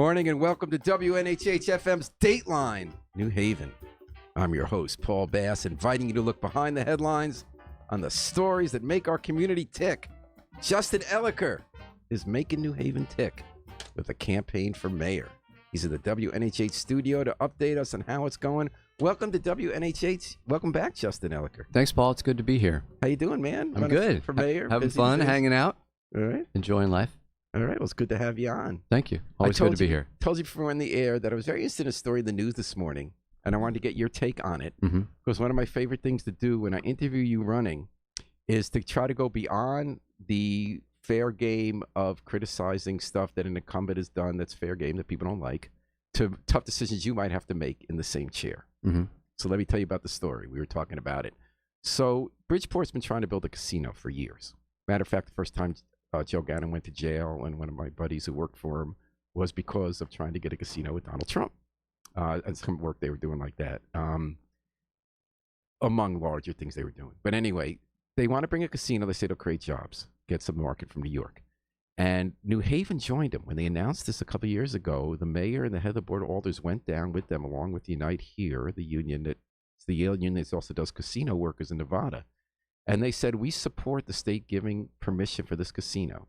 morning and welcome to WNHH FM's Dateline, New Haven. I'm your host, Paul Bass, inviting you to look behind the headlines on the stories that make our community tick. Justin Elicker is making New Haven tick with a campaign for mayor. He's in the WNHH studio to update us on how it's going. Welcome to WNHH. Welcome back, Justin Elicker. Thanks, Paul. It's good to be here. How you doing, man? I'm good. For mayor? Having fun, hanging out. All right. Enjoying life. All right. Well, it's good to have you on. Tink you. Always good to be here. I told you before on the air that I was very interested in a story in the news this morning, and I wanted to get your take on it. Because one of my favorite things to do when I interview you running is to try to go beyond the fair game of criticizing stuff that an incumbent has done that's fair game that people don't like, to tough decisions you might have to make in the same chair. So let me tell you about the story. We were talking about it. So Bridgeport's been trying to build a casino for years. Matter of fact, the first time Joe Gannon went to jail, and one of my buddies who worked for him, was because of trying to get a casino with Donald Trump. And some work they were doing like that, among larger things they were doing. But anyway, they want to bring a casino. They say they'll create jobs, get some market from New York. And New Haven joined them. When they announced this a couple of years ago, the mayor and the head of the board of alders went down with them, along with Unite Here, the union it's the Yale union that also does casino workers in Nevada. And they said, we support the state giving permission for this casino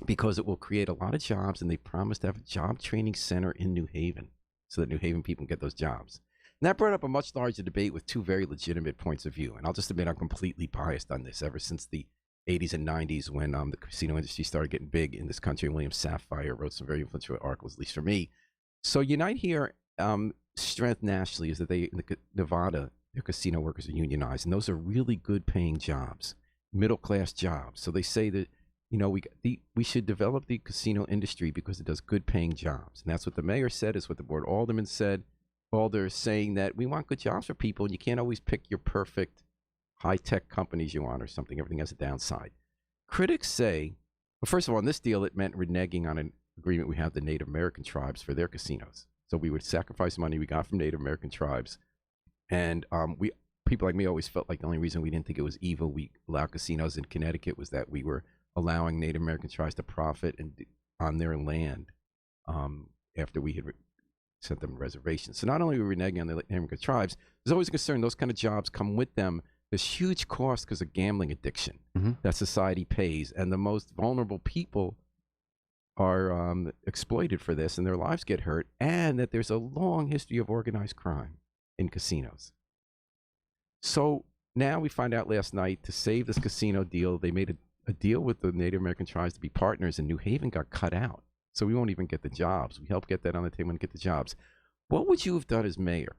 because it will create a lot of jobs, and they promised to have a job training center in New Haven so that New Haven people can get those jobs. And that brought up a much larger debate with two very legitimate points of view. And I'll just admit I'm completely biased on this. Ever since the 80s and 90s, when the casino industry started getting big in this country, William Safire wrote some very influential articles, at least for me. So Unite Here, strength nationally is that in Nevada, their casino workers are unionized, and those are really good paying jobs, middle class jobs. So they say that, we should develop the casino industry because it does good paying jobs. And that's what the mayor said, is what the board of aldermen said. Alder is saying that we want good jobs for people, and you can't always pick your perfect high-tech companies you want or something. Everything has a downside. Critics say, well, first of all, in this deal, it meant reneging on an agreement we have with the Native American tribes for their casinos. So we would sacrifice money we got from Native American tribes. And people like me always felt like the only reason we didn't think it was evil we allowed casinos in Connecticut was that we were allowing Native American tribes to profit on their land after we had sent them reservations. So not only were we reneging on the Native American tribes, there's always a concern those kind of jobs come with them. There's huge cost because of gambling addiction that society pays, and the most vulnerable people are exploited for this, and their lives get hurt, and that there's a long history of organized crime in casinos. So now we find out last night, to save this casino deal, they made a deal with the Native American tribes to be partners, and New Haven got cut out. So we won't even get the jobs. We helped get that on the table and get the jobs. What would you have done as mayor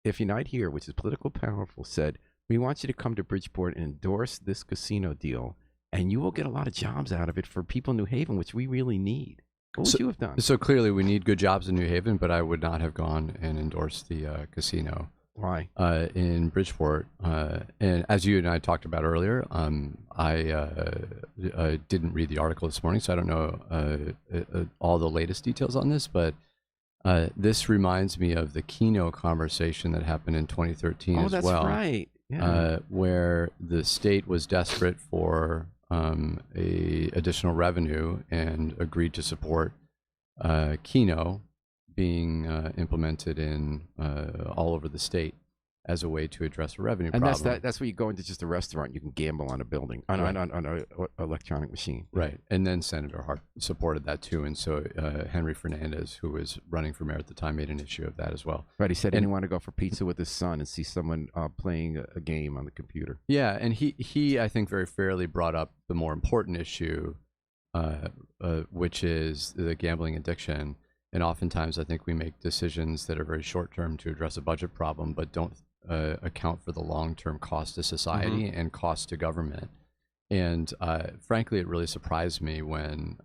if Unite Here, which is politically powerful, said, we want you to come to Bridgeport and endorse this casino deal, and you will get a lot of jobs out of it for people in New Haven, which we really need? What would you have done? So clearly we need good jobs in New Haven, but I would not have gone and endorsed the casino. Why? In Bridgeport. And as you and I talked about earlier, I didn't read the article this morning, so I don't know all the latest details on this, but this reminds me of the Keno conversation that happened in 2013 as well. Oh, that's right. Yeah. Where the state was desperate for additional revenue and agreed to support Keno being implemented in all over the state as a way to address a revenue problem. And that's where you go into just a restaurant. You can gamble on a building, on an electronic machine. Right. And then Senator Hart supported that too. And so Henry Fernandez, who was running for mayor at the time, made an issue of that as well. Right. He said he didn't want to go for pizza with his son and see someone playing a game on the computer. Yeah. And he I think, very fairly brought up the more important issue, which is the gambling addiction. And oftentimes I think we make decisions that are very short term to address a budget problem, but don't account for the long-term cost to society and cost to government. And frankly, it really surprised me when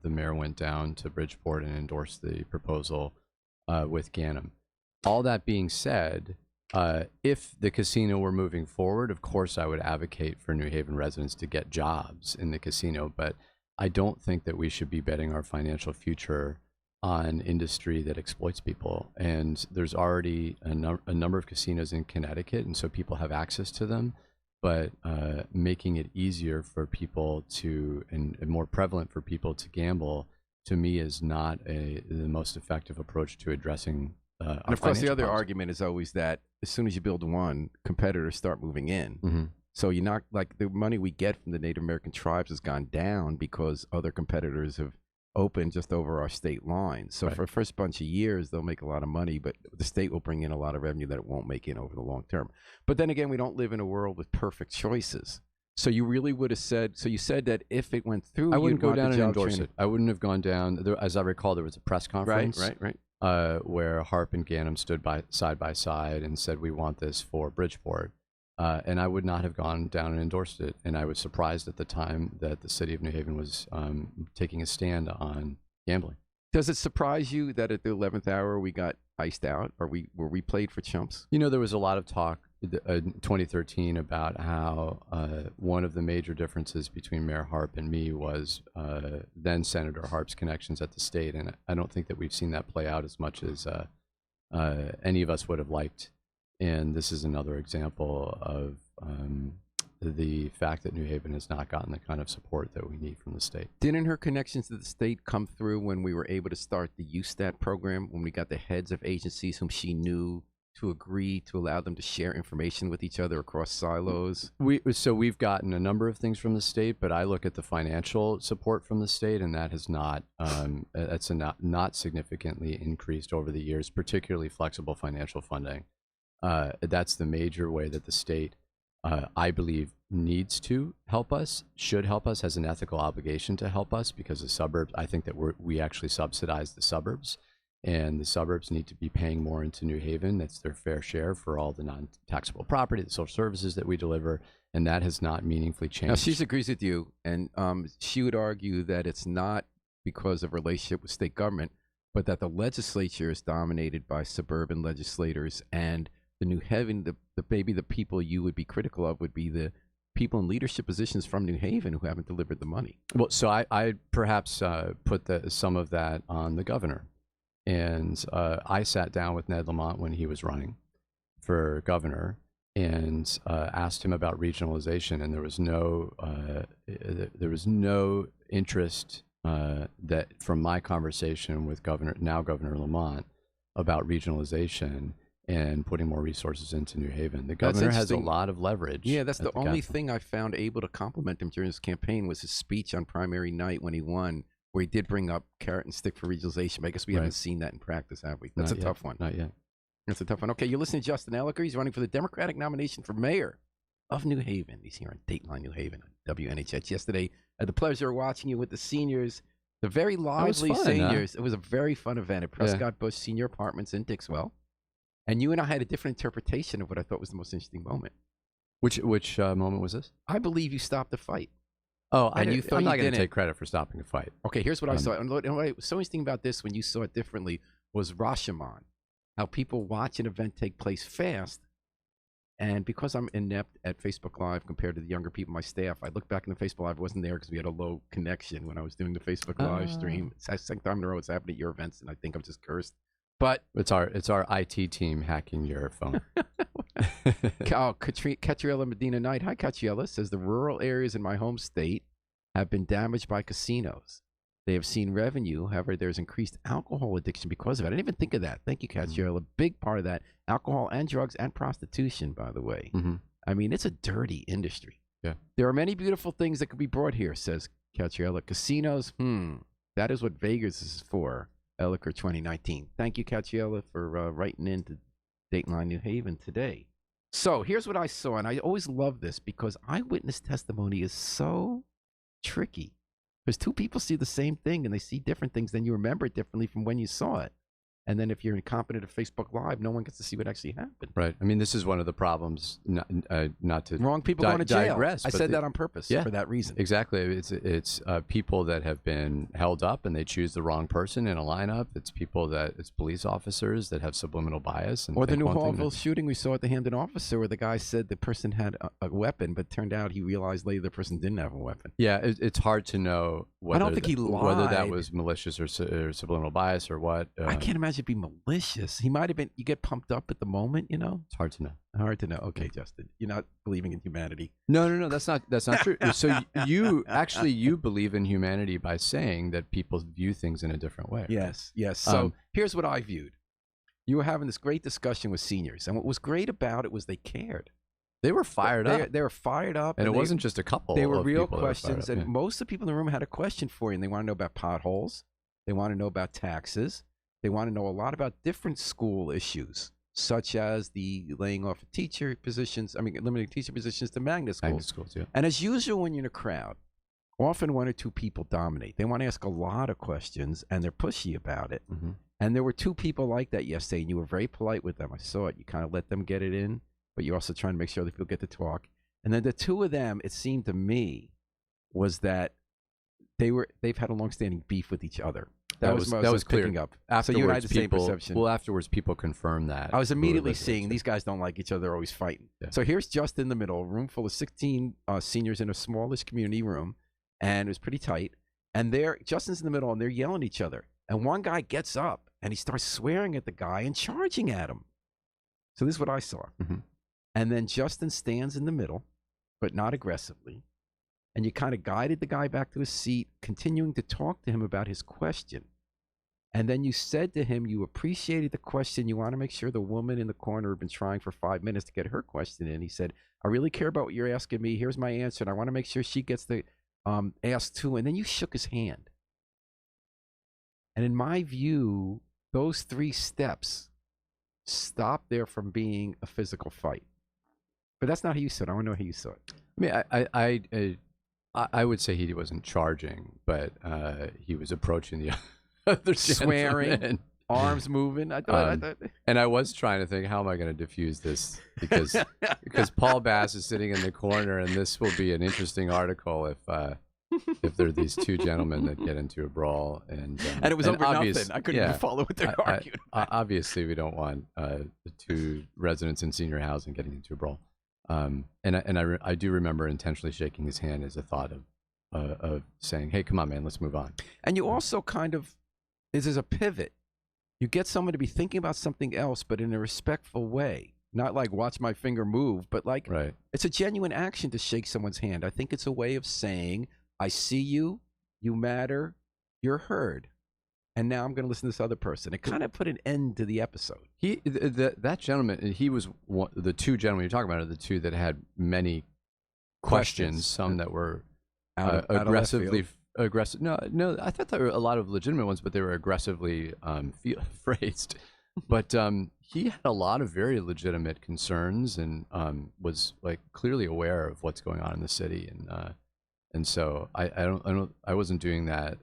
the mayor went down to Bridgeport and endorsed the proposal with Ganem. All that being said, if the casino were moving forward, of course I would advocate for New Haven residents to get jobs in the casino, but I don't think that we should be betting our financial future on industry that exploits people. And there's already a number of casinos in Connecticut, and so people have access to them. But making it easier for people to, and more prevalent for people to gamble to me is not the most effective approach to addressing. And of course, the other problems. argument is always that as soon as you build one, competitors start moving in. So you're not like the money we get from the Native American tribes has gone down because other competitors have opened just over our state lines. So for the first bunch of years, they'll make a lot of money, but the state will bring in a lot of revenue that it won't make in over the long term. But then again, we don't live in a world with perfect choices. So you really would have said, so you said that if it went through, I wouldn't you'd go want down the and job endorse training. it. I wouldn't have gone down. As I recall, there was a press conference. Right. Where Harp and Ganem stood side by side and said, we want this for Bridgeport. And I would not have gone down and endorsed it. And I was surprised at the time that the city of New Haven was taking a stand on gambling. Does it surprise you that at the 11th hour we got iced out? Were we played for chumps? You know, there was a lot of talk in 2013 about how one of the major differences between Mayor Harp and me was then Senator Harp's connections at the state. And I don't think that we've seen that play out as much as any of us would have liked. And this is another example of the fact that New Haven has not gotten the kind of support that we need from the state. Didn't her connections to the state come through when we were able to start the USTAT program, when we got the heads of agencies whom she knew to agree to allow them to share information with each other across silos? We've gotten a number of things from the state, but I look at the financial support from the state, and that has not not significantly increased over the years, particularly flexible financial funding. That's the major way that the state, I believe, needs to help us, should help us, has an ethical obligation to help us, because the suburbs, I think that we actually subsidize the suburbs, and the suburbs need to be paying more into New Haven. That's their fair share for all the non-taxable property, the social services that we deliver, and that has not meaningfully changed. Now, she agrees with you, and she would argue that it's not because of relationship with state government, but that the legislature is dominated by suburban legislators, and the New Haven, maybe the people you would be critical of would be the people in leadership positions from New Haven who haven't delivered the money. Well, so I perhaps put some of that on the governor. And I sat down with Ned Lamont when he was running for governor and asked him about regionalization, and there was no interest that from my conversation with Governor Lamont about regionalization and putting more resources into New Haven. The governor has a lot of leverage. Yeah, that's the only thing I found able to compliment him during his campaign was his speech on primary night when he won, where he did bring up carrot and stick for regionalization. But I guess we haven't seen that in practice, have we? That's a tough one. Not yet. That's a tough one. Okay, you're listening to Justin Elicker. He's running for the Democratic nomination for mayor of New Haven. He's here on Dateline New Haven on WNHH. Yesterday, I had the pleasure of watching you with the seniors, the very lively seniors. It was a very fun event at Prescott Bush Senior Apartments in Dixwell. And you and I had a different interpretation of what I thought was the most interesting moment. Which moment was this? I believe you stopped the fight. Oh, and you thought I'm not going to take credit for stopping a fight. Okay, here's what I saw. And what was so interesting about this when you saw it differently was Rashomon, how people watch an event take place fast. And because I'm inept at Facebook Live compared to the younger people, my staff, I looked back in the Facebook Live. I wasn't there because we had a low connection when I was doing the Facebook Live stream. It's the second time in a row it's happened at your events, and I think I'm just cursed. But it's our IT team hacking your phone. Catriella Medina Knight. Hi, Catriella. Says the rural areas in my home state have been damaged by casinos. They have seen revenue. However, there's increased alcohol addiction because of it. I didn't even think of that. Thank you, Catriella. Big part of that. Alcohol and drugs and prostitution, by the way. I mean, it's a dirty industry. Yeah. There are many beautiful things that could be brought here, says Catriella. Casinos, that is what Vegas is for. Elicker 2019. Thank you, Catriella, for writing into Dateline New Haven today. So here's what I saw, and I always love this because eyewitness testimony is so tricky. Because two people see the same thing, and they see different things, then you remember it differently from when you saw it. And then if you're incompetent at Facebook Live, no one gets to see what actually happened. Right. I mean, this is one of the problems, not to wrong people going to jail. Digress, I said that on purpose for that reason. Exactly. It's people that have been held up and they choose the wrong person in a lineup. It's it's police officers that have subliminal bias. And or the New Hallville shooting we saw at the Hampton officer where the guy said the person had a weapon, but turned out he realized later the person didn't have a weapon. Yeah, it's hard to know whether I don't think he lied. Whether that was malicious or subliminal bias or what. I can't imagine imagine be malicious. He might have been. You get pumped up at the moment, you know. It's hard to know. Hard to know. Okay, Justin, you're not believing in humanity. No, that's not true. So you believe in humanity by saying that people view things in a different way. Yes. So here's what I viewed. You were having this great discussion with seniors, and what was great about it was they cared. They were fired up. They were fired up, and it wasn't just a couple. They were of real people questions, that were fired up, and most of the people in the room had a question for you, and they want to know about potholes. They want to know about taxes. They want to know a lot about different school issues, such as the laying off of teacher positions. I mean, limiting teacher positions to magnet schools. Magnet schools, yeah. And as usual, when you're in a crowd, often one or two people dominate. They want to ask a lot of questions, and they're pushy about it. Mm-hmm. And there were two people like that yesterday, and you were very polite with them. I saw it. You kind of let them get it in, but you're also trying to make sure that people get to talk. And then the two of them, it seemed to me, was that they've had a longstanding beef with each other. That was clear. Picking up. Afterwards, so you and I had the same perception. Well, afterwards, people confirmed that. I was immediately seeing these guys don't like each other. They're always fighting. Yeah. So here's Justin in the middle, a room full of 16 seniors in a smallish community room, and it was pretty tight. And Justin's in the middle, and they're yelling at each other. And one guy gets up, and he starts swearing at the guy and charging at him. So this is what I saw. Mm-hmm. And then Justin stands in the middle, but not aggressively. And you kind of guided the guy back to his seat, continuing to talk to him about his question. And then you said to him, you appreciated the question. You want to make sure the woman in the corner had been trying for 5 minutes to get her question in. He said, I really care about what you're asking me. Here's my answer. And I want to make sure she gets the ask too. And then you shook his hand. And in my view, those 3 steps stopped there from being a physical fight. But that's not how you saw it. I want to know how you saw it. I mean, I would say he wasn't charging, but he was approaching the other swearing, arms moving. I thought. And I was trying to think, how am I going to diffuse this? Because Paul Bass is sitting in the corner, and this will be an interesting article if there are these two gentlemen that get into a brawl, and it was over nothing. I couldn't even follow what they're arguing about. Obviously, we don't want the 2 residents in senior housing getting into a brawl. And I do remember intentionally shaking his hand as a thought of saying, "Hey, come on, man, let's move on." And you also kind of, this is a pivot. You get someone to be thinking about something else, but in a respectful way. Not like watch my finger move, but like It's a genuine action to shake someone's hand. I think it's a way of saying, I see you, you matter, you're heard. And now I'm going to listen to this other person. It kind of put an end to the episode. That gentleman, he was the 2 gentlemen you're talking about are the 2 that had many questions, some that were aggressively aggressive. No, I thought there were a lot of legitimate ones, but they were aggressively phrased. But he had a lot of very legitimate concerns and was like clearly aware of what's going on in the city, and so I wasn't doing that.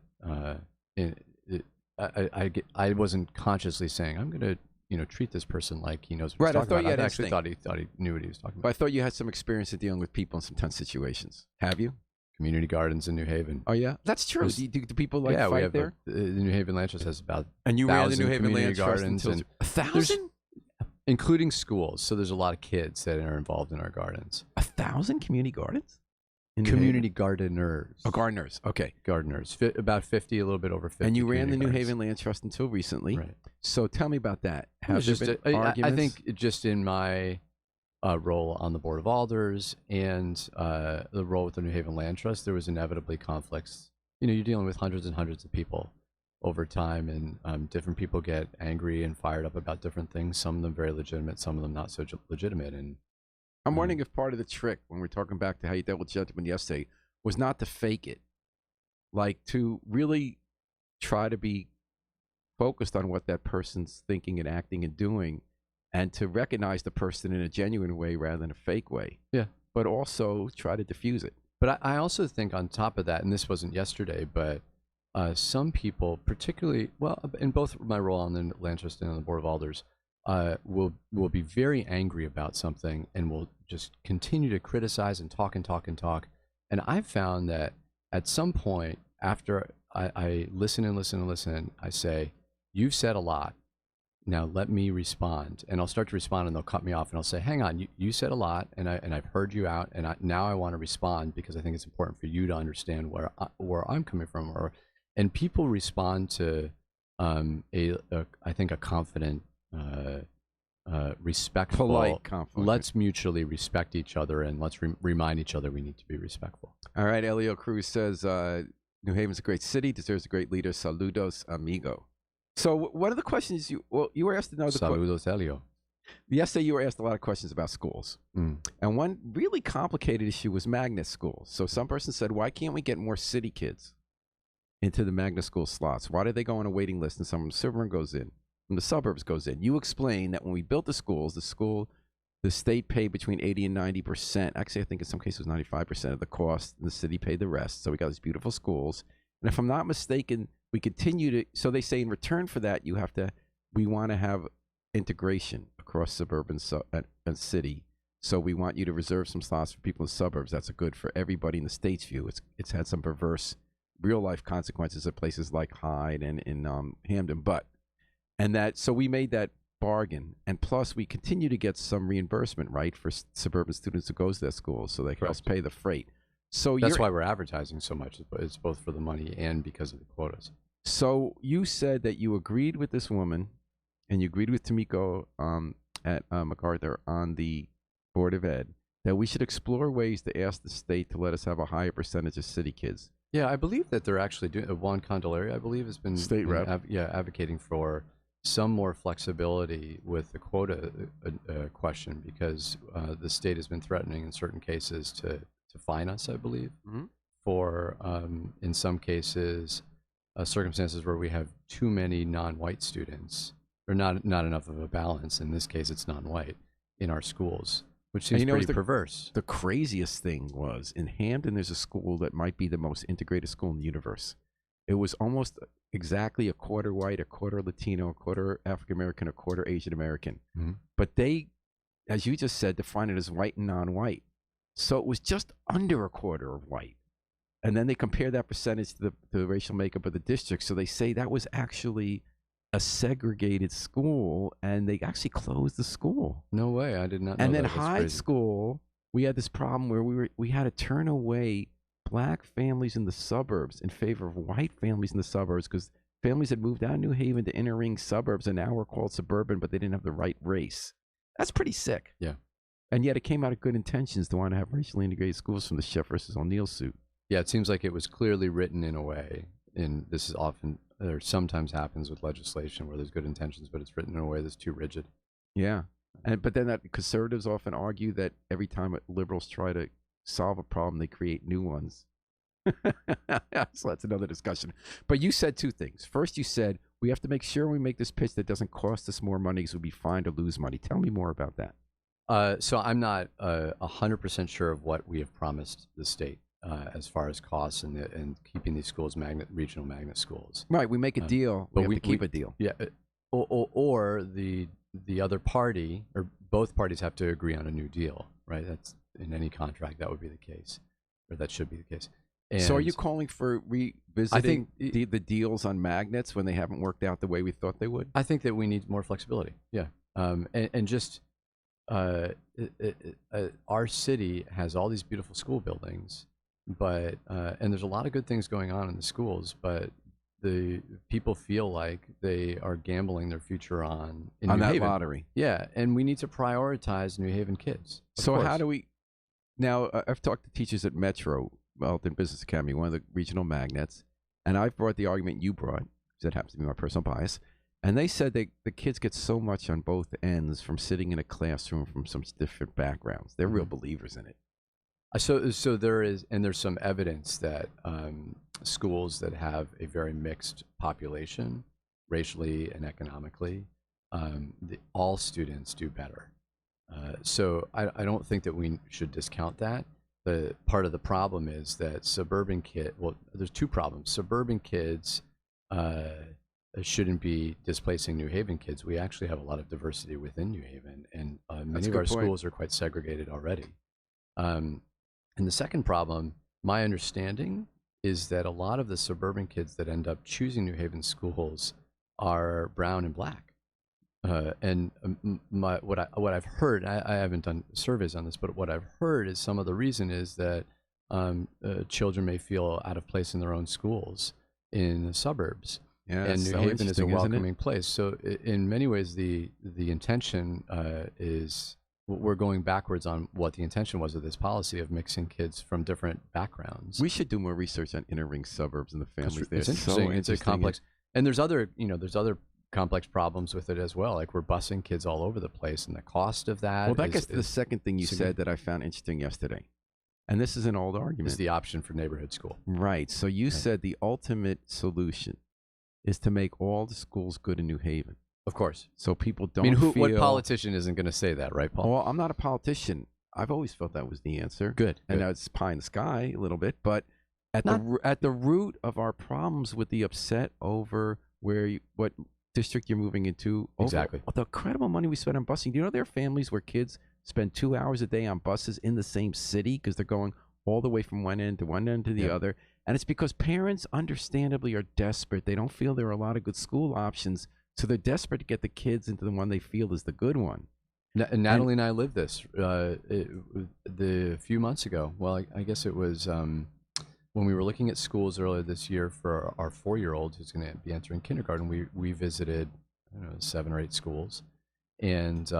I wasn't consciously saying I'm going to treat this person like he knows what he's talking about. I actually thought he knew what he was talking about. But I thought you had some experience at dealing with people in some tense situations. Have you? Community gardens in New Haven. Oh yeah, that's true. Do people fight there? The New Haven Land Trust has about and you ran the New Haven Land Trust gardens until 1,000, including schools. So there's a lot of kids that are involved in our gardens. 1,000 community gardens. Community gardeners. Oh, gardeners. Okay. Gardeners. About 50, a little bit over 50. And you ran the New Haven Land Trust until recently. Right. So tell me about that. I think just in my role on the Board of Alders and the role with the New Haven Land Trust, there was inevitably conflicts. You're dealing with hundreds and hundreds of people over time, and different people get angry and fired up about different things. Some of them very legitimate, some of them not so legitimate. And I'm wondering if part of the trick, when we're talking back to how you dealt with gentlemen yesterday, was not to fake it, like to really try to be focused on what that person's thinking and acting and doing, and to recognize the person in a genuine way rather than a fake way. Yeah. But also try to diffuse it. But I also think on top of that, and this wasn't yesterday, but some people, particularly, in both my role on the Land Trust and on the Board of Alders, will be very angry about something and will just continue to criticize and talk and talk and talk. And I've found that at some point after I listen and listen and listen, I say, you've said a lot. Now let me respond. And I'll start to respond and they'll cut me off and I'll say, hang on, you said a lot and I've heard you out and now I want to respond because I think it's important for you to understand where I'm coming from. And people respond to I think a confident, respectful, Polite, confident. let's mutually respect each other, and let's remind each other we need to be respectful. All right, Elio Cruz says New Haven's a great city, deserves a great leader. Saludos, amigo. So one of the questions you were asked to know. Saludos, Elio. Yesterday you were asked a lot of questions about schools. And one really complicated issue was magnet schools. So some person said, why can't we get more city kids into the magnet school slots? Why do they go on a waiting list and some suburban goes in and the suburbs goes in? You explained that when we built the schools, the state paid between 80 and 90%. Actually, I think in some cases it was 95% of the cost, and the city paid the rest. So we got these beautiful schools. And if I'm not mistaken, we continue to, so they say in return for that, we want to have integration across suburban and city. So we want you to reserve some slots for people in the suburbs. That's good for everybody in the state's view. It's had some perverse real life consequences at places like Hyde and in Hamden. So we made that bargain, and plus we continue to get some reimbursement, right, for suburban students who goes to that school, so they can help pay the freight. So that's why we're advertising so much. It's both for the money and because of the quotas. So you said that you agreed with this woman, and you agreed with Tomiko at MacArthur on the Board of Ed, that we should explore ways to ask the state to let us have a higher percentage of city kids. Yeah, I believe that they're actually doing. Juan Candelaria, I believe, has been state rep. Advocating for some more flexibility with the quota question, because the state has been threatening in certain cases to fine us, I believe, for in some cases circumstances where we have too many non-white students, or not enough of a balance. In this case, it's non-white in our schools, which seems pretty perverse. The craziest thing was in Hamden, there's a school that might be the most integrated school in the universe. It was almost exactly a quarter white, a quarter Latino, a quarter African American, a quarter Asian American. But they, as you just said, define it as white and non-white. So it was just under a quarter of white. And then they compare that percentage to the racial makeup of the district. So they say that was actually a segregated school, and they actually closed the school. No way, I did not know. And then that. Hyde School, we had this problem where we had to turn away black families in the suburbs in favor of white families in the suburbs, because families had moved out of New Haven to inner ring suburbs and now were called suburban, but they didn't have the right race. That's pretty sick. Yeah. And yet it came out of good intentions to want to have racially integrated schools from the Schiff versus O'Neill suit. Yeah, it seems like it was clearly written in a way, and this is often, or sometimes happens with legislation where there's good intentions, but it's written in a way that's too rigid. Yeah. But then conservatives often argue that every time liberals try to solve a problem, they create new ones. So that's another discussion. But you said two things. First, you said we have to make sure we make this pitch that doesn't cost us more money, because we'd be fine to lose money. Tell me more about that. So I'm not 100% sure of what we have promised the state as far as costs and keeping these schools regional magnet schools. Right. We make a deal, but we have to keep a deal. Yeah. Or the other party, or both parties have to agree on a new deal, right? That's in any contract, that would be the case, or that should be the case. And so are you calling for revisiting the deals on magnets when they haven't worked out the way we thought they would? I think that we need more flexibility. Yeah. And just our city has all these beautiful school buildings, but and there's a lot of good things going on in the schools, but the people feel like they are gambling their future on New Haven. Lottery. Yeah, and we need to prioritize New Haven kids. So how do we? Now I've talked to teachers at Metro, Wellington Business Academy, one of the regional magnets, and I've brought the argument you brought, because that happens to be my personal bias, and they said that the kids get so much on both ends from sitting in a classroom from some different backgrounds. They're real believers in it. So there is, and there's some evidence that schools that have a very mixed population, racially and economically, all students do better. So I don't think that we should discount that. The part of the problem is that there's two problems. Suburban kids shouldn't be displacing New Haven kids. We actually have a lot of diversity within New Haven, and many of our schools are quite segregated already. And the second problem, my understanding, is that a lot of the suburban kids that end up choosing New Haven schools are brown and black. And what I've heard, I haven't done surveys on this, but what I've heard is some of the reason is that children may feel out of place in their own schools in the suburbs. Yeah, and that's New so Haven is a interesting, isn't it? welcoming place. So in many ways, the intention is we're going backwards on what the intention was of this policy of mixing kids from different backgrounds. We should do more research on inner ring suburbs and the families there. It's interesting. So It's a interesting. complex, and there's other complex problems with it as well. Like we're busing kids all over the place, and the cost of that. Well, that gets to the second thing you said significant. that I found interesting yesterday. And this is an old Is argument. the option for neighborhood school. Right. So you Right. said the ultimate solution is to make all the schools good in New Haven. Of course. So people I don't mean, feel... what politician isn't going to say that, right, Paul? Well, I'm not a politician. I've always felt that was the answer. Good. And good. now it's pie in the sky a little bit. But at Not- at the root of our problems with the upset over what district you're moving into. Exactly. The incredible money we spend on busing. Do you know there are families where kids spend 2 hours a day on buses in the same city because they're going all the way from one end to the Yep. other? And it's because parents understandably are desperate. They don't feel there are a lot of good school options. So they're desperate to get the kids into the one they feel is the good one. Natalie and I lived this the few months ago. Well, I guess it was when we were looking at schools earlier this year for our 4-year-old who's going to be entering kindergarten. We visited 7 or 8 schools, and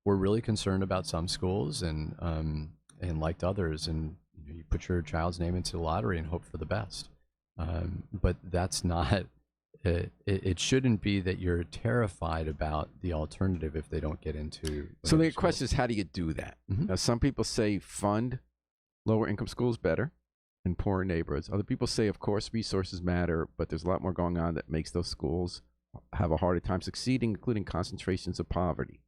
we're really concerned about some schools and liked others. And you put your child's name into the lottery and hope for the best. But that's not. It shouldn't be that you're terrified about the alternative if they don't get into. So the whatever question schools. is, how do you do that? Mhm. Now, some people say fund lower income schools better in poorer neighborhoods. Other people say, of course, resources matter, but there's a lot more going on that makes those schools have a harder time succeeding, including concentrations of poverty,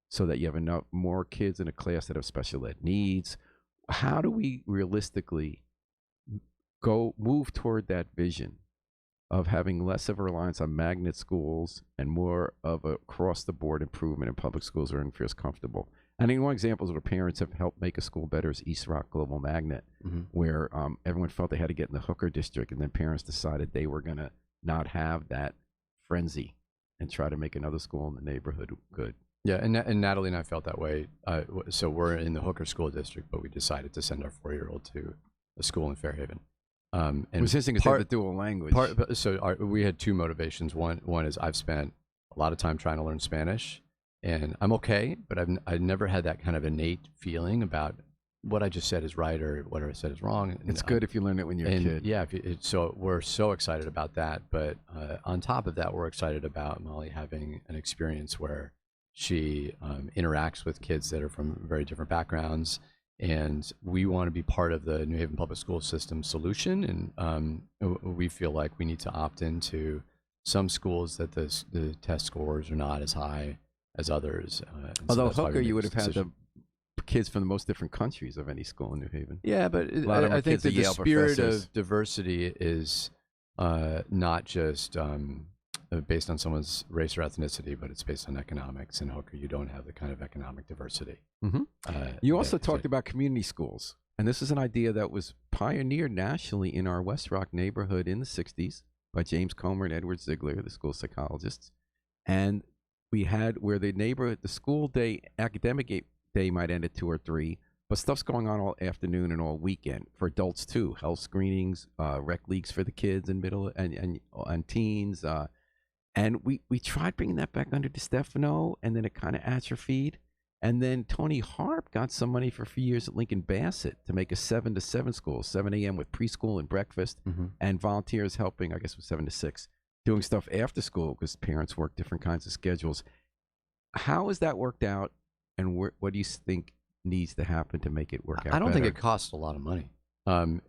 so that you have more kids in a class that have special ed needs. How do we realistically move toward that vision of having less of a reliance on magnet schools and more of a across-the-board improvement in public schools where everyone feels comfortable? I think one example is where parents have helped make a school better is East Rock Global Magnet, Mhm. where everyone felt they had to get in the hooker district, and then parents decided they were going to not have that frenzy and try to make another school in the neighborhood good. Yeah, and Natalie and I felt that way. So we're in the Hooker School District, but we decided to send our 4-year-old to a school in Fairhaven. And It was interesting because they have the dual language. we had 2 motivations. One is I've spent a lot of time trying to learn Spanish, and I'm okay, but I've never had that kind of innate feeling about what I just said is right or what I said is wrong. And, It's good if you learn it when you're a kid. Yeah, so we're so excited about that. But on top of that, we're excited about Molly having an experience where she interacts with kids that are from very different backgrounds, and we want to be part of the New Haven Public School System solution. And we feel like we need to opt into some schools that the test scores are not as high as others. Although Hooker, you would have had the kids from the most different countries of any school in New Haven. Yeah, but lot of them I are think kids that of the Yale spirit professors. of diversity is not just based on someone's race or ethnicity, but it's based on economics. In Hooker, you don't have the kind of economic diversity. Mhm. You also talked about community schools, and this is an idea that was pioneered nationally in our West Rock neighborhood in the 60s by James Comer and Edward Ziegler, the school psychologists. And we had where the school day, academic day might end at 2 or 3, but stuff's going on all afternoon and all weekend for adults too. Health screenings, rec leagues for the kids and middle and teens. And we tried bringing that back under DeStefano, and then it kind of atrophied. And then Tony Harp got some money for a few years at Lincoln Bassett to make a 7 to 7 school, 7 a.m. with preschool and breakfast, and volunteers helping, I guess it was 7 to 6, doing stuff after school because parents work different kinds of schedules. How has that worked out, and what do you think needs to happen to make it work out I don't think better? it costs a lot of money. And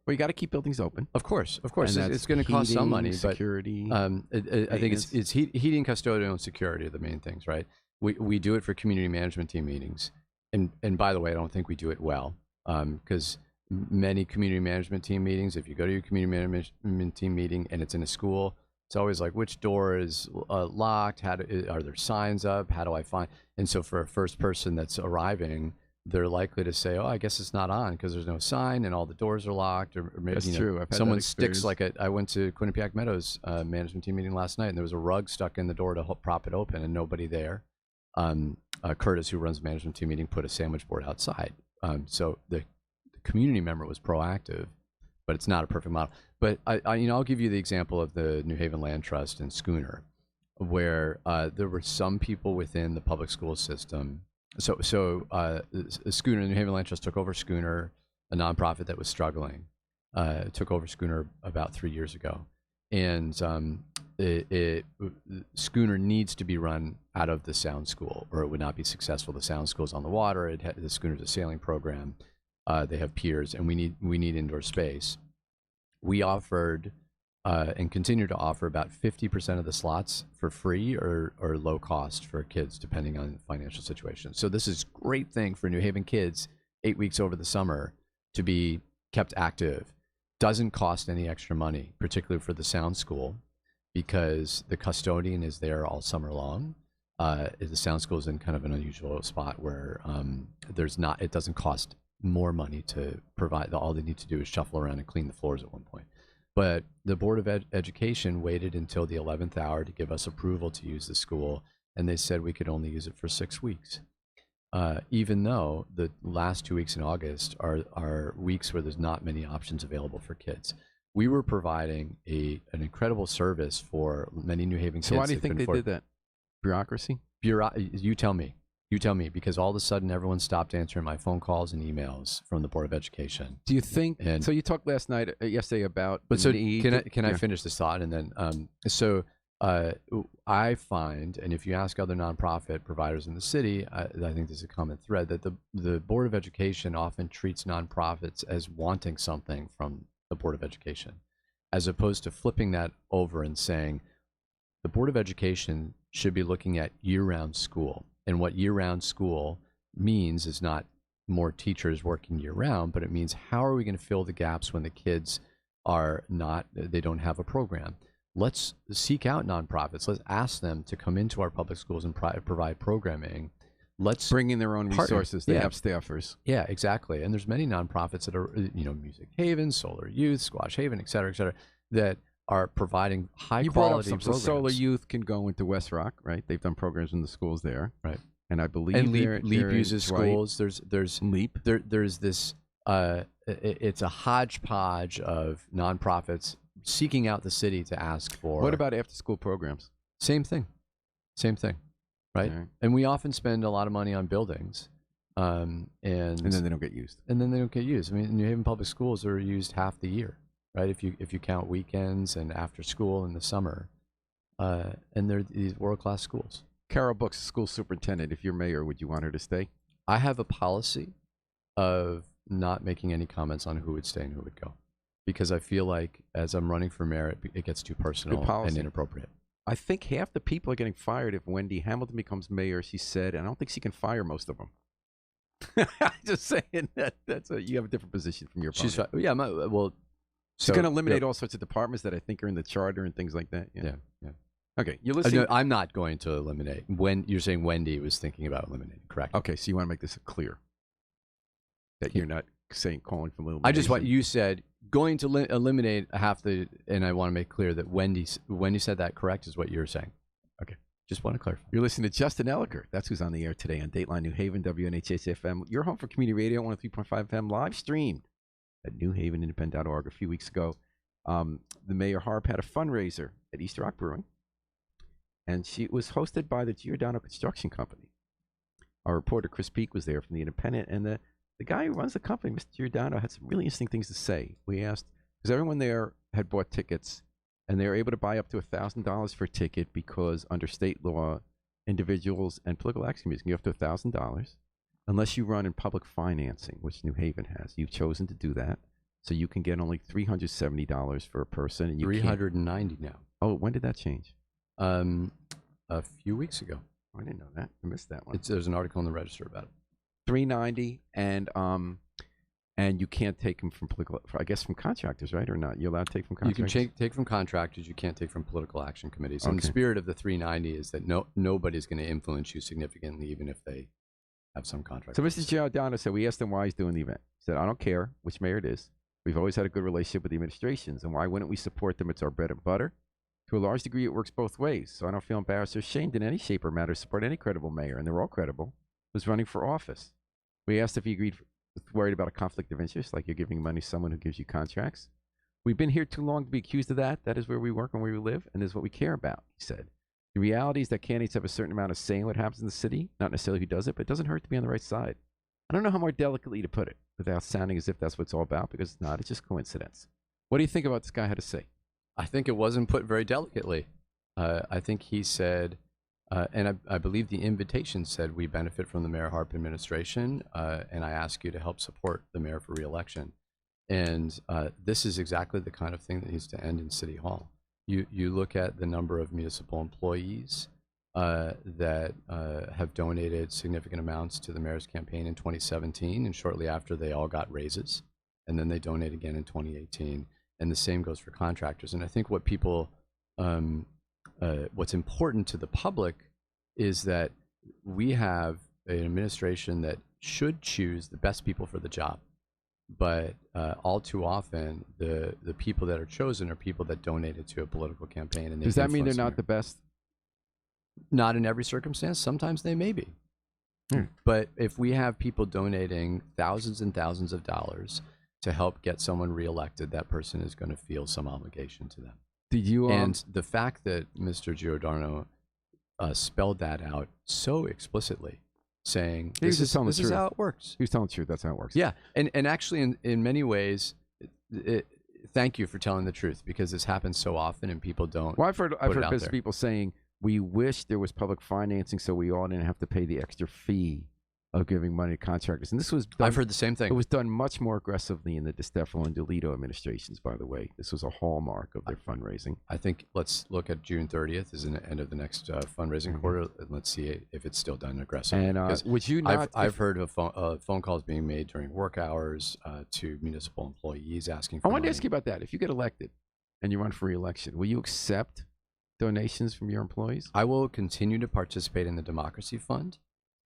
Well, you got to keep buildings open. of course, And it's that's going to cost some heating, money, but security. I think maintenance. it's heating, custodial, and security are the main things, right? We do it for community management team meetings, and by the way, I don't think we do it well, because many community management team meetings, if you go to your community management team meeting and it's in a school, it's always like, which door is locked? Are there signs up? How do I find? And so for a first person that's arriving, they're likely to say, "Oh, I guess it's not on because there's no sign and all the doors are locked." Or maybe That's true. I've had that someone sticks experience. I went to Quinnipiac Meadows management team meeting last night, and there was a rug stuck in the door to prop it open, and nobody there. Curtis, who runs the management team meeting, put a sandwich board outside. So the community member was proactive, but it's not a perfect model. But I'll give you the example of the New Haven Land Trust and Schooner, where there were some people within the public school system. So Schooner, the New Haven Land Trust took over Schooner, a nonprofit that was struggling. Took over Schooner about 3 years ago, and Schooner needs to be run out of the Sound School, or it would not be successful. The Sound School's on the water. The Schooner's a sailing program. They have piers, and we need indoor space. We offered and continue to offer about 50% of the slots for free or low cost for kids, depending on financial situation. So this is a great thing for New Haven kids 8 weeks over the summer to be kept active. Doesn't cost any extra money, particularly for the Sound School, because the custodian is there all summer long. The Sound School is in kind of an unusual spot where it doesn't cost more money to provide. All they need to do is shuffle around and clean the floors at one point. But the Board of Education waited until the 11th hour to give us approval to use the school, and they said we could only use it for 6 weeks. Even though the last 2 weeks in August are weeks where there's not many options available for kids. We were providing an incredible service for many New Haven kids. So why do you think they did that? Bureaucracy? You tell me, because all of a sudden everyone stopped answering my phone calls and emails from the Board of Education. Do you think, so you talked yesterday about the need. Can I finish this thought? And then, I find, and if you ask other nonprofit providers in the city, I think there's a common thread that the Board of Education often treats nonprofits as wanting something from the Board of Education, as opposed to flipping that over and saying the Board of Education should be looking at year-round school. And what year-round school means is not more teachers working year-round, but it means how are we going to fill the gaps when the kids they don't have a program. Let's seek out nonprofits. Let's ask them to come into our public schools and provide programming. Let's bring in their own resources. They have staffers. Yeah, exactly. And there's many nonprofits that are, Music Haven, Solar Youth, Squash Haven, et cetera, that are providing high quality programs. So Solar Youth can go into West Rock, right? They've done programs in the schools there, right? And I believe Leap uses schools. There's Leap. There's this. It's a hodgepodge of nonprofits seeking out the city to ask for. What about after-school programs? Same thing, right? And we often spend a lot of money on buildings, and then they don't get used. I mean, New Haven public schools are used half the year, right? If you count weekends and after school in the summer, and they're these world-class schools. Carol Books, school superintendent. If you're mayor, would you want her to stay? I have a policy of not making any comments on who would stay and who would go, because I feel like as I'm running for mayor, it gets too personal and inappropriate. I think half the people are getting fired if Wendy Hamilton becomes mayor. She said, and I don't think she can fire most of them. Just saying that's you have a different position from your opponent. She's going to eliminate all sorts of departments that I think are in the charter and things like that. Yeah. Okay, you're listening. No, I'm not going to eliminate. When you're saying Wendy was thinking about eliminating, correct? Okay, so you want to make this clear that you're not calling for elimination. I just want you said going to eliminate half the, and I want to make clear that Wendy said that correct is what you're saying. Okay, just want to clarify. You're listening to Justin Elicker. That's who's on the air today on Dateline New Haven, WNHS FM. Your home for community radio, 103.5 FM, live streamed at newhavenindependent.org a few weeks ago. The Mayor Harp had a fundraiser at East Rock Brewing, and it was hosted by the Giordano Construction Company. Our reporter Chris Peak was there from the Independent, and the guy who runs the company, Mr. Giordano, had some really interesting things to say. We asked, because everyone there had bought tickets, and they were able to buy up to $1,000 for a ticket because under state law, individuals and political action committees can give up to $1,000 unless you run in public financing, which New Haven has. You've chosen to do that, so you can get only $370 for a person. And you $390 now. Oh, when did that change? A few weeks ago. I didn't know that. I missed that one. There's an article in the Register about it. $390, and you can't take them from from contractors, right, or not? You're allowed to take from contractors. You can take from contractors. You can't take from political action committees. And the spirit of the $390 is that nobody's going to influence you significantly, even if they have some contract. So Mr. Giordano said, we asked him why he's doing the event. He said, I don't care which mayor it is. We've always had a good relationship with the administrations, and why wouldn't we support them? It's our bread and butter. To a large degree, it works both ways, so I don't feel embarrassed or ashamed in any shape or matter to support any credible mayor, and they're all credible, who's running for office. We asked if he worried about a conflict of interest, like you're giving money to someone who gives you contracts. We've been here too long to be accused of that. That is where we work and where we live, and this is what we care about, he said. The reality is that candidates have a certain amount of say in what happens in the city, not necessarily who does it, but it doesn't hurt to be on the right side. I don't know how more delicately to put it without sounding as if that's what it's all about, because it's not. It's just coincidence. What do you think about this guy had to say? I think it wasn't put very delicately. I think he said, and I believe the invitation said, we benefit from the Mayor Harp administration, and I ask you to help support the mayor for re-election. And this is exactly the kind of thing that needs to end in City Hall. You look at the number of municipal employees that have donated significant amounts to the mayor's campaign in 2017, and shortly after they all got raises, and then they donate again in 2018, and the same goes for contractors. And I think what people, what's important to the public is that we have an administration that should choose the best people for the job. But all too often, the people that are chosen are people that donated to a political campaign. And does that mean they're not the best? Not in every circumstance. Sometimes they may be. But if we have people donating thousands and thousands of dollars to help get someone reelected, that person is going to feel some obligation to them. Did you? And the fact that Mr. Giordano spelled that out so explicitly, saying this is how it works. He was telling the truth. That's how it works. Yeah, and actually, in many ways, thank you for telling the truth, because this happens so often and people don't. Well, I've heard people saying, we wish there was public financing so we all didn't have to pay the extra fee of giving money to contractors. And this was done, I've heard the same thing. It was done much more aggressively in the DeStefano and DeLito administrations, by the way. This was a hallmark of their fundraising. I think let's look at June 30th as the end of the next fundraising quarter, and let's see if it's still done aggressively. And would you not? I've heard of phone calls being made during work hours to municipal employees asking for I wanted money. to ask you about that. If you get elected and you run for re-election, will you accept donations from your employees? I will continue to participate in the Democracy Fund,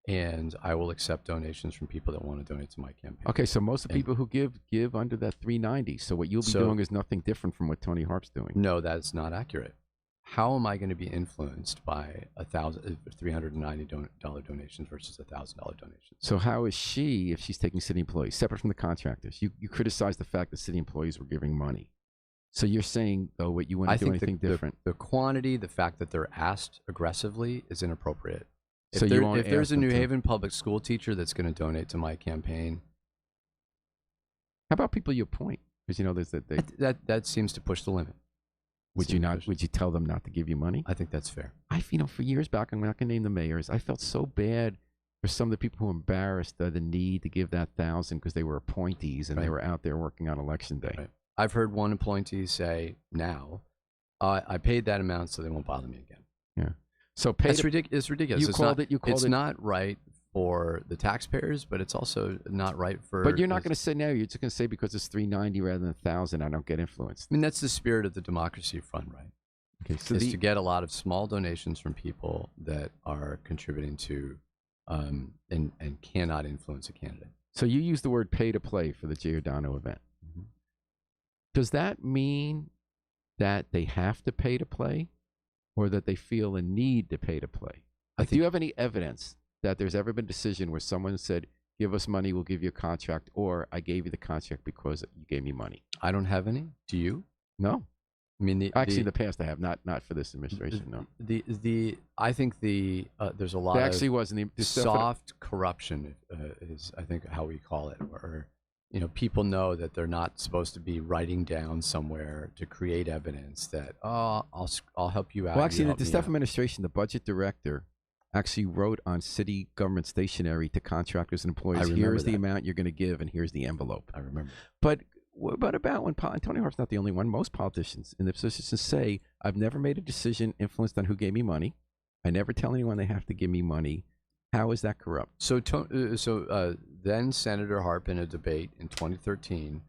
and I will accept donations from people that want to donate to my campaign. Okay, so most of the people who give under that $390. So what you'll be doing is nothing different from what Tony Harp's doing. No, that's not accurate. How am I going to be influenced by $390 donations versus $1,000 donations? So how is she, if she's taking city employees, separate from the contractors? You criticize the fact that city employees were giving money. So you're saying, though, what you want to do anything different? The quantity, the fact that they're asked aggressively is inappropriate. So If there's a New Haven public school teacher that's going to donate to my campaign, how about people you appoint? Because there's that seems to push the limit. Would you tell them not to give you money? I think that's fair. For years back, I'm not going to name the mayors. I felt so bad for some of the people who embarrassed the need to give that $1,000 because they were appointees and they were out there working on election day. Right. I've heard one appointee say, "Now, I paid that amount, so they won't bother me again." Yeah. So it's ridiculous. It's not right for the taxpayers, but it's also not right for. But you're not going to say no. You're just going to say because it's $390 rather than $1,000, I don't get influenced. I mean, that's the spirit of the Democracy Fund, right? Okay, so is to get a lot of small donations from people that are contributing to, and cannot influence a candidate. So you use the word pay to play for the Giordano event. Mm-hmm. Does that mean that they have to pay to play, or that they feel a need to pay to play? Do you have any evidence that there's ever been a decision where someone said, give us money, we'll give you a contract, or I gave you the contract because you gave me money? I don't have any. Do you? No. I mean, in the past I have, not for this administration. No. I think there's a lot there actually of was the soft corruption is I think how we call it, where people know that they're not supposed to be writing down somewhere to create evidence that I'll help you out. Well, actually, in the DeStefano administration, the budget director actually wrote on city government stationery to contractors and employees, here's the amount you're going to give and here's the envelope. I remember. But what about when Tony Harp's not the only one? Most politicians in the position say, I've never made a decision influenced on who gave me money. I never tell anyone they have to give me money. How is that corrupt? So then Senator Harp, in a debate in 2013,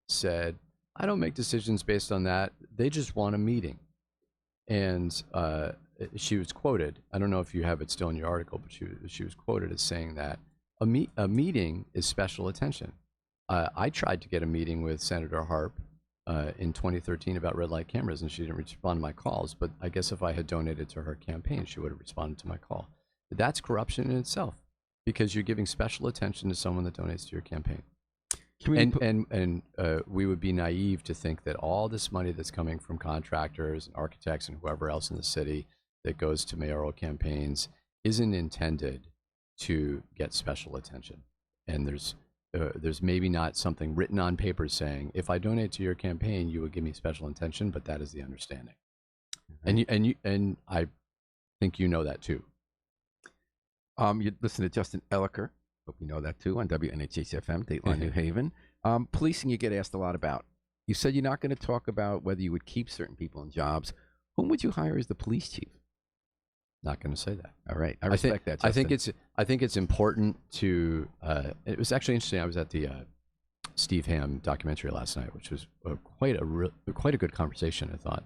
said, I don't make decisions based on that. They just want a meeting. And she was quoted, I don't know if you have it still in your article, but she was quoted as saying that a meeting is special attention. I tried to get a meeting with Senator Harp in 2013 about red light cameras, and she didn't respond to my calls. But I guess if I had donated to her campaign, she would have responded to my call. That's corruption in itself, because you're giving special attention to someone that donates to your campaign. And we would be naive to think that all this money that's coming from contractors and architects and whoever else in the city that goes to mayoral campaigns isn't intended to get special attention. And there's maybe not something written on paper saying, if I donate to your campaign, you would give me special attention, but that is the understanding. Mm-hmm. And I think you know that too. You listen to Justin Elicker. Hope you know that too on WNHH-FM, Dateline, New Haven. Policing you get asked a lot about. You said you're not going to talk about whether you would keep certain people in jobs. Whom would you hire as the police chief? Not going to say that. All right, I respect that. Justin. I think it's important to. It was actually interesting. I was at the Steve Hamm documentary last night, which was quite a good conversation. I thought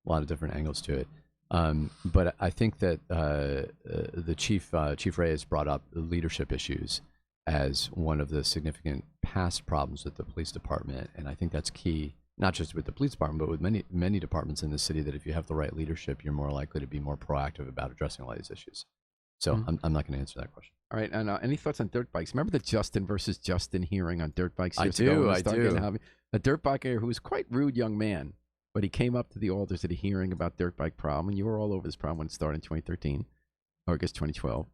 a lot of different angles to it. But I think that the Chief Reyes brought up the leadership issues as one of the significant past problems with the police department, and I think that's key, not just with the police department, but with many departments in the city, that if you have the right leadership, you're more likely to be more proactive about addressing all these issues. So I'm not going to answer that question. All right, and any thoughts on dirt bikes? Remember the Justin versus Justin hearing on dirt bikes? I do. A dirt biker who was quite rude young man, but he came up to the alders at a hearing about dirt bike problem, and you were all over this problem when it started in 2013, or I guess 2012.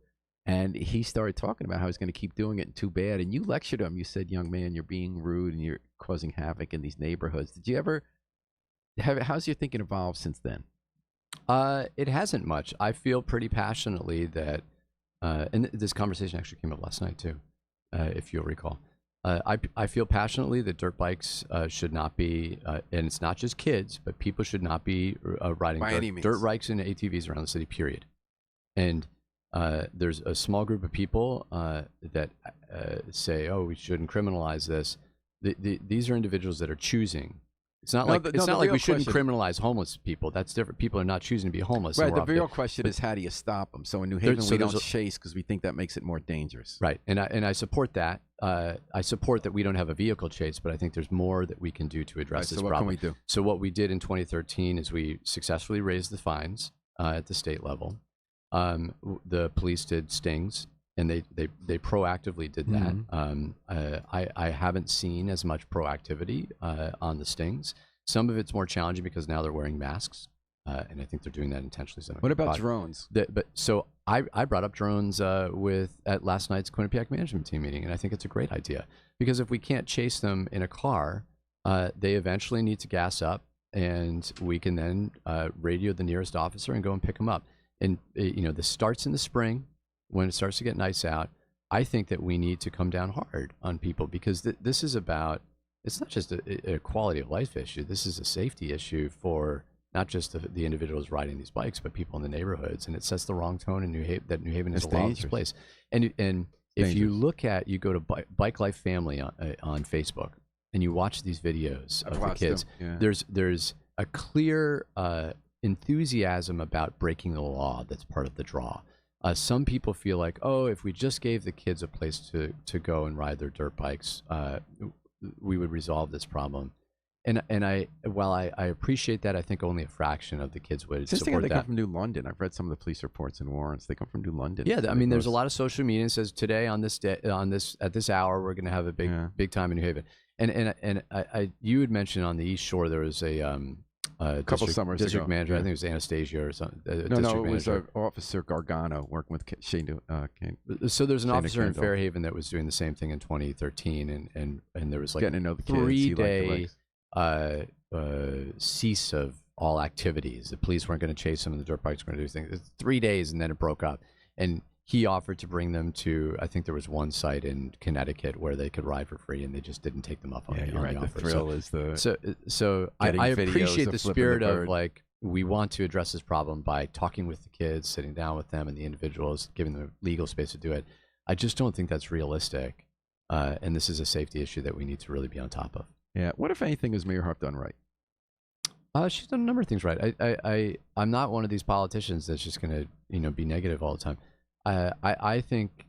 And he started talking about how he's going to keep doing it and too bad. And you lectured him. You said, young man, you're being rude and you're causing havoc in these neighborhoods. Did you ever how's your thinking evolved since then? It hasn't much. I feel pretty passionately that, and this conversation actually came up last night too, if you'll recall. I feel passionately that dirt bikes should not be, and it's not just kids, but people should not be riding dirt bikes and ATVs around the city, period. And there's a small group of people that say, "Oh, we shouldn't criminalize this." These are individuals that are choosing. It's not like we shouldn't criminalize homeless people. That's different. People are not choosing to be homeless. Right. The real question is, how do you stop them? So in New Haven, we don't chase because we think that makes it more dangerous. Right. And I support that. I support that we don't have a vehicle chase, but I think there's more that we can do to address this problem. So what can we do? So what we did in 2013 is we successfully raised the fines at the state level. The police did stings, and they proactively did that. I haven't seen as much proactivity on the stings. Some of it's more challenging because now they're wearing masks, and I think they're doing that intentionally. So what about drones? So I brought up drones at last night's Quinnipiac management team meeting, and I think it's a great idea because if we can't chase them in a car, they eventually need to gas up, and we can then radio the nearest officer and go and pick them up. And this starts in the spring when it starts to get nice out. I think that we need to come down hard on people because this is about, it's not just a quality of life issue. This is a safety issue for not just the individuals riding these bikes, but people in the neighborhoods. And it sets the wrong tone in New Haven is a lawless place. And if you you go to Bike Life Family on Facebook and you watch these videos of the kids, there's a clear enthusiasm about breaking the law that's part of the draw. Some people feel like, oh, if we just gave the kids a place to go and ride their dirt bikes, we would resolve this problem. And while I appreciate that, I think only a fraction of the kids would support that. They come from New London. I've read some of the police reports and warrants. They come from New London. Yeah, I mean, there's a lot of social media that says today on this day, at this hour, we're going to have a big time in New Haven. And you had mentioned on the East Shore there was a couple summers district ago. manager. I think it was Anastasia or something. No, it was Officer Gargano working with Shane. So there's an officer in Kendall. Fairhaven that was doing the same thing in 2013, and there was like getting to know the kids, 3-day cease of all activities. The police weren't going to chase them, and the dirt bikes were going to do things. It's 3 days, and then it broke up. And he offered to bring them to, I think there was one site in Connecticut where they could ride for free, and they just didn't take them up on the offer. The thrill is so I appreciate the spirit of like, we want to address this problem by talking with the kids, sitting down with them and the individuals, giving them legal space to do it. I just don't think that's realistic, and this is a safety issue that we need to really be on top of. Yeah. What, if anything, has Mayor Harp done right? She's done a number of things right. I'm not one of these politicians that's just going to be negative all the time. I think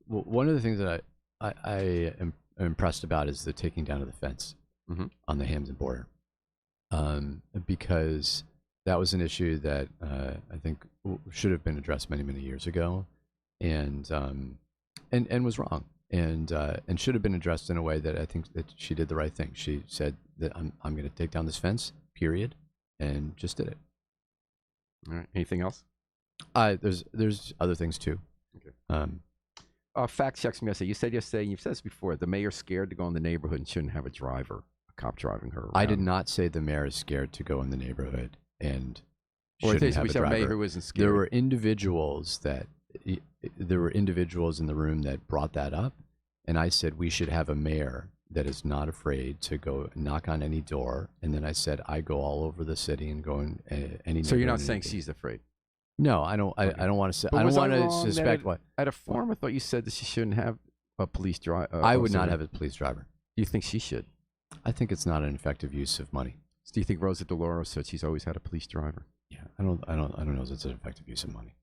one of the things that I am impressed about is the taking down of the fence on the Hampton border, because that was an issue that I think should have been addressed many years ago, and was wrong. and should have been addressed in a way that I think that she did the right thing. She said that I'm going to take down this fence, period, and just did it. All right. Anything else? There's other things too. Okay. Fact checks me yesterday. You said yesterday, and you've said this before, the mayor's scared to go in the neighborhood and shouldn't have a cop driving her around. I did not say the mayor is scared to go in the neighborhood and Or shouldn't have we a said a mayor driver. who isn't scared. There were individuals in the room that brought that up, and I said we should have a mayor that is not afraid to go knock on any door. And then I said I go all over the city and go in any. So you're not neighborhood saying and- she's afraid? No, I don't. Okay. I don't want to say. But I don't was want to wrong that suspect what. At a forum, I thought you said that she shouldn't have a police driver. I would not have a police driver. Do you think she should? I think it's not an effective use of money. Do you think Rosa DeLauro said she's always had a police driver? Yeah, I don't know if it's an effective use of money.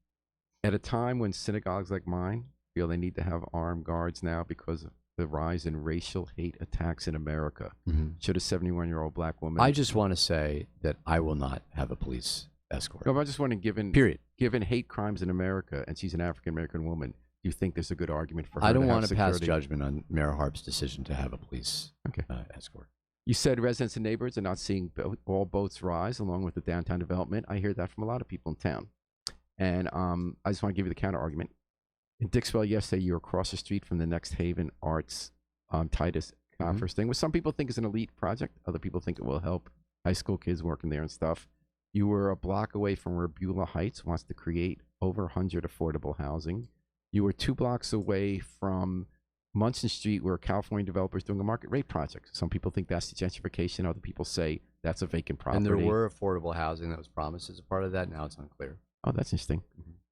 At a time when synagogues like mine feel they need to have armed guards now because of the rise in racial hate attacks in America, should a 71-year-old black woman? I just want to say that I will not have a police escort. No, but I just wondering, Period. given hate crimes in America, and she's an African American woman, do you think there's a good argument for her? I don't to have want to pass security? judgment on Mayor Harp's decision to have a police Okay. escort. You said residents and neighbors are not seeing all boats rise along with the downtown development. I hear that from a lot of people in town. And I just want to give you the counter argument. In Dixwell yesterday, you were across the street from the Next Haven Arts Titus Conference thing, which some people think is an elite project. Other people think it will help high school kids working there and stuff. You were a block away from where Beulah Heights wants to create over 100 affordable housing. You were 2 blocks away from Munson Street, where a California developer is doing a market rate project. Some people think that's the gentrification. Other people say that's a vacant property. And there were affordable housing that was promised as a part of that. Now it's unclear. Oh, that's interesting.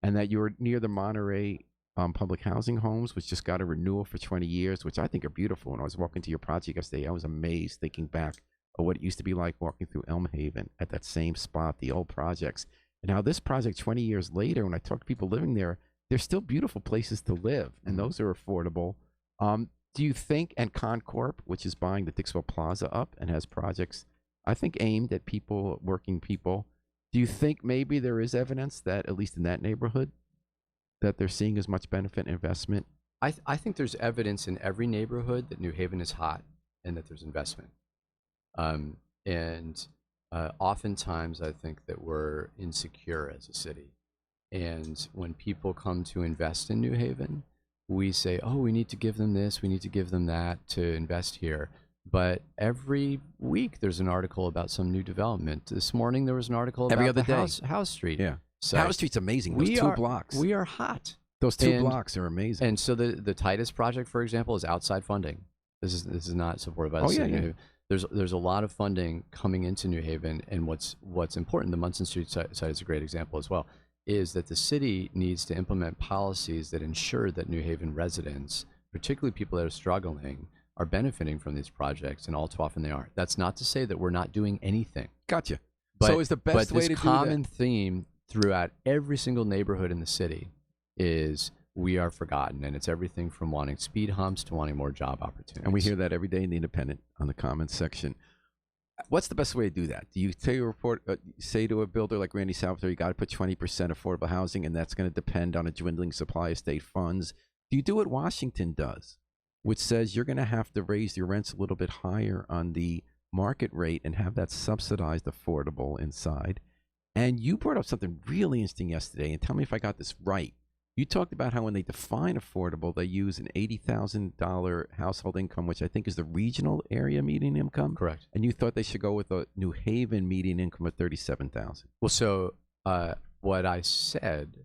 And that you were near the Monterey public housing homes, which just got a renewal for 20 years, which I think are beautiful. When I was walking to your project yesterday, I was amazed thinking back of what it used to be like walking through Elm Haven at that same spot, the old projects. And now this project 20 years later, when I talk to people living there, they're still beautiful places to live, and those are affordable. Do you think, and Concorp, which is buying the Dixwell Plaza up and has projects, I think, aimed at people, working people, do you think maybe there is evidence that, at least in that neighborhood, that they're seeing as much benefit and investment? I think there's evidence in every neighborhood that New Haven is hot and that there's investment. Oftentimes I think that we're insecure as a city. And when people come to invest in New Haven, we say, oh, we need to give them this, we need to give them that to invest here. But every week there's an article about some new development. This morning there was an article about Every other the day. House Street. Yeah. So House Street's amazing. Those 2 blocks. We are hot. Those 2 And- blocks are amazing. And so the Titus project, for example, is outside funding. This is not supported by the Oh, city yeah, of New yeah. Haven. There's a lot of funding coming into New Haven, and what's important, the Munson Street site is a great example as well, is that the city needs to implement policies that ensure that New Haven residents, particularly people that are struggling, are benefiting from these projects, and all too often they aren't. That's not to say that we're not doing anything. Gotcha. But, So is the best but way this to do common that? theme throughout every single neighborhood in the city is we are forgotten, and it's everything from wanting speed humps to wanting more job opportunities. And we hear that every day in the Independent on the comments section. What's the best way to do that? Do you say to a builder like Randy Salvatore, you got to put 20% affordable housing, and that's going to depend on a dwindling supply of state funds? Do you do what Washington does, which says you're going to have to raise your rents a little bit higher on the market rate and have that subsidized affordable inside? And you brought up something really interesting yesterday, and tell me if I got this right. You talked about how when they define affordable, they use an $80,000 household income, which I think is the regional area median income. Correct. And you thought they should go with a New Haven median income of $37,000. Well, so what I said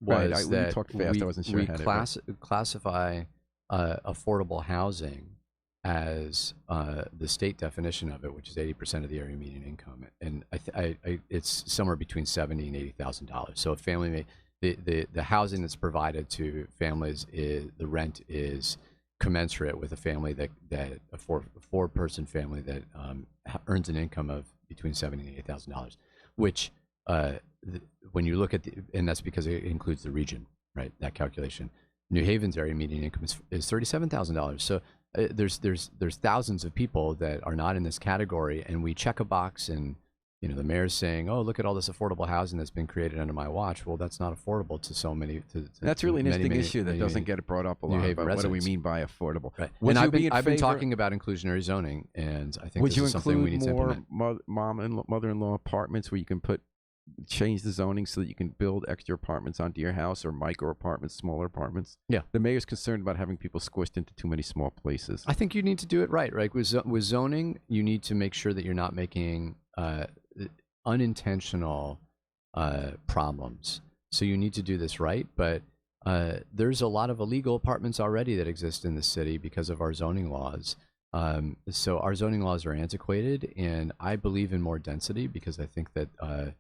Right, was you that talked fast. I wasn't sure I we had it right. classify affordable housing as the state definition of it, which is 80% of the area median income, and it's somewhere between $70,000 and $80,000. So a family may the housing that's provided to families the rent is commensurate with a family that a four-person family that earns an income of between $70,000 and $80,000, which when you look at and that's because it includes the region, right? That calculation. New Haven's area median income is $37,000. So there's thousands of people that are not in this category, and we check a box and the mayor's saying, "Oh, look at all this affordable housing that's been created under my watch." Well, that's not affordable to so many. That's really an many, interesting many, issue that many doesn't get brought up a New lot. Haven But what do we residents. mean by affordable? Right. Would And you I've been favor- talking about inclusionary zoning, and I think Would this you is something we include need to more implement. mom and mother-in-law apartments where you can change the zoning so that you can build extra apartments onto your house, or micro apartments, smaller apartments? Yeah. The mayor's concerned about having people squished into too many small places. I think you need to do it right. Right. With zoning, you need to make sure that you're not making unintentional problems. So you need to do this right. But there's a lot of illegal apartments already that exist in the city because of our zoning laws. So our zoning laws are antiquated, and I believe in more density because I think that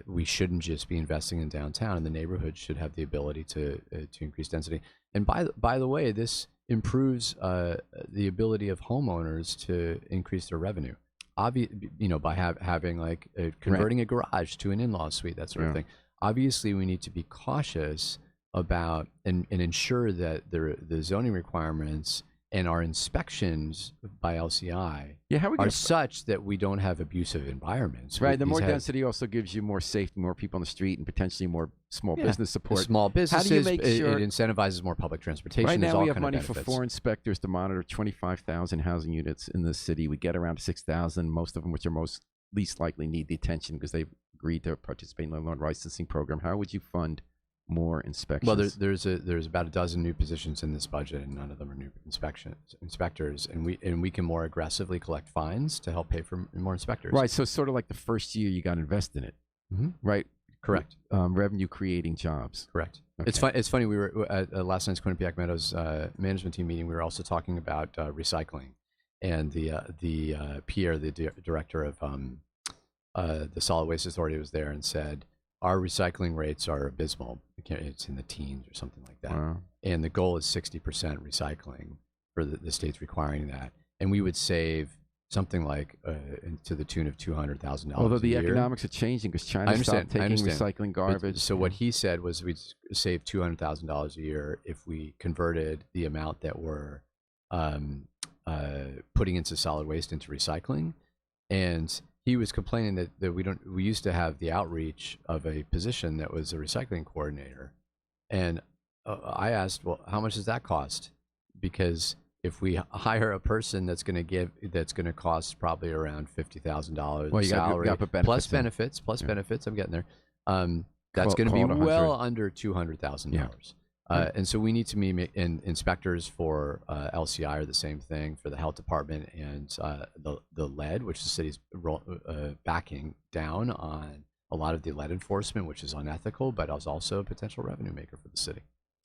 we shouldn't just be investing in downtown, and the neighborhood should have the ability to increase density. And by the way, this improves the ability of homeowners to increase their revenue. By having like converting a garage to an in-law suite, that sort of thing. Obviously, we need to be cautious about and ensure that the zoning requirements and our inspections by LCI are such that we don't have abusive environments. Right. The more density also gives you more safety, more people on the street, and potentially more small business support. Small businesses. How do you make sure it incentivizes more public transportation? Right now, we have money for 4 inspectors to monitor 25,000 housing units in the city. We get around 6,000, most of them, which are least likely, need the attention because they've agreed to participate in the loan licensing program. How would you fund more inspections? Well, there's about a dozen new positions in this budget, and none of them are new inspectors, and we can more aggressively collect fines to help pay for more inspectors. Right. So it's sort of like the first year you got to invest in it. Mm-hmm. Right. Correct. Revenue creating jobs. Correct. Okay. It's funny. We were at last night's Quinnipiac Meadows management team meeting. We were also talking about recycling, and the Pierre, the director of the Solid Waste Authority, was there and said, our recycling rates are abysmal. It's in the teens or something like that. Wow. And the goal is 60% recycling for the states requiring that. And we would save something like to the tune of $200,000 Although the a year. economics are changing because China stopped taking recycling garbage. So what he said was we'd save $200,000 a year if we converted the amount that we're putting into solid waste into recycling. And he was complaining that we used to have the outreach of a position that was a recycling coordinator. And I asked, well, how much does that cost? Because if we hire a person that's going to cost probably around $50,000 salary, plus benefits, I'm getting there. That's going to be well under $200,000. Yeah. And so we need to be inspectors for LCI are the same thing for the health department, and the lead, which the city's backing down on a lot of the lead enforcement, which is unethical, but is also a potential revenue maker for the city.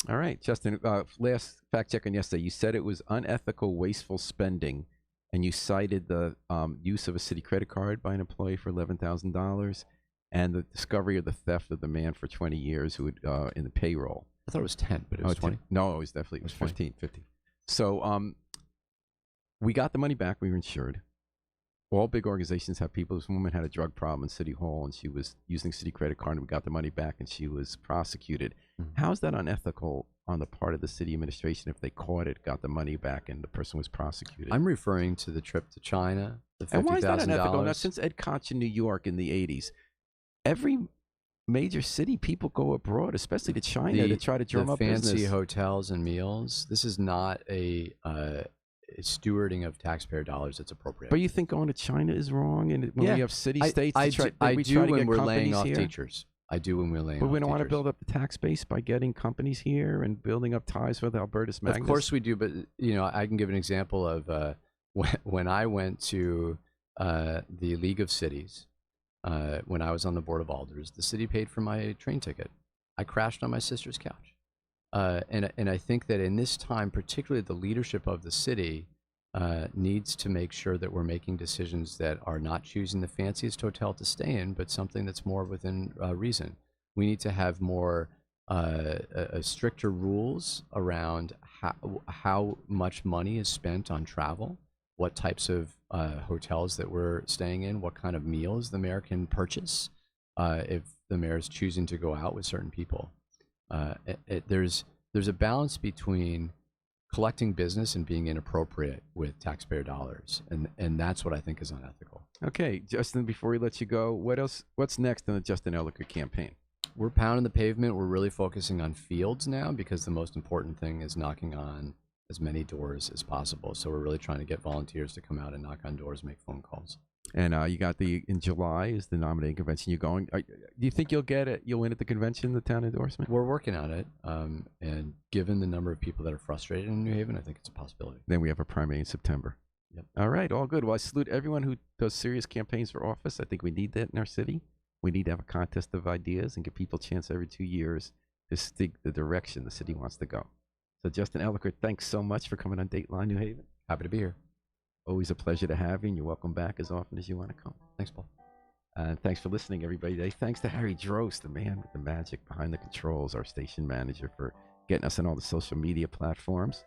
All right, Justin, last fact check on yesterday. You said it was unethical, wasteful spending, and you cited the use of a city credit card by an employee for $11,000 and the discovery of the theft of the man for 20 years who would in the payroll. I thought it was 10, but it was 20. No, it was 15. So we got the money back. We were insured. All big organizations have people. This woman had a drug problem in City Hall, and she was using city credit card, and we got the money back, and she was prosecuted. Mm-hmm. How is that unethical on the part of the city administration if they caught it, got the money back, and the person was prosecuted? I'm referring to the trip to China, the $50,000. And why is that unethical? Now, since Ed Koch in New York in the 80s, every major city, people go abroad, especially to China, to try to drum up fancy business. Hotels and meals. This is not a stewarding of taxpayer dollars that's appropriate. But you think going to China is wrong? And when we have city states, I do when we're laying off here? teachers. I do when we're laying off. But we don't want to teachers. build up the tax base by getting companies here and building up ties with Albertus Magnus. Of course we do, but I can give an example of when I went to the League of Cities. When I was on the board of alders, the city paid for my train ticket. I crashed on my sister's couch. And I think that in this time, particularly the leadership of the city needs to make sure that we're making decisions that are not choosing the fanciest hotel to stay in, but something that's more within reason. We need to have more stricter rules around how much money is spent on travel, what types of hotels that we're staying in, what kind of meals the mayor can purchase if the mayor is choosing to go out with certain people. There's a balance between collecting business and being inappropriate with taxpayer dollars, and that's what I think is unethical. Okay, Justin, before we let you go, what's next in the Justin Elicker campaign? We're pounding the pavement. We're really focusing on fields now because the most important thing is knocking on as many doors as possible. So we're really trying to get volunteers to come out and knock on doors, make phone calls. And you got in July is the nominating convention. You're going. Do you think you'll get it? You'll win at the convention, the town endorsement? We're working on it. And given the number of people that are frustrated in New Haven, I think it's a possibility. Then we have a primary in September. Yep. All right, all good. Well, I salute everyone who does serious campaigns for office. I think we need that in our city. We need to have a contest of ideas and give people a chance every 2 years to stick the direction the city wants to go. So, Justin Elicker, thanks so much for coming on Dateline New Haven. Happy to be here. Always a pleasure to have you, and you're welcome back as often as you want to come. Thanks, Paul. And thanks for listening, everybody. Today, thanks to Harry Drost, the man with the magic behind the controls, our station manager, for getting us on all the social media platforms.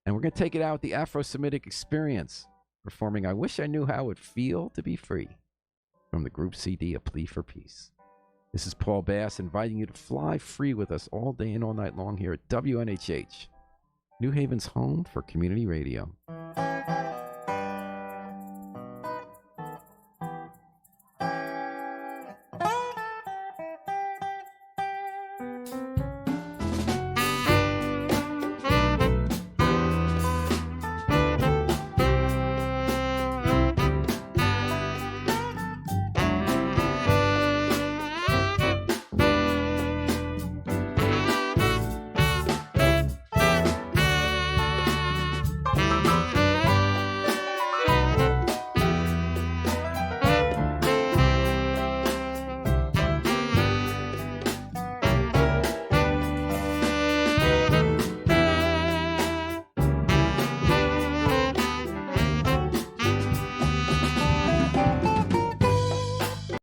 And we're going to take it out with the Afro-Semitic Experience, performing I Wish I Knew How It Would Feel to Be Free, from the group CD, A Plea for Peace. This is Paul Bass inviting you to fly free with us all day and all night long here at WNHH, New Haven's home for community radio.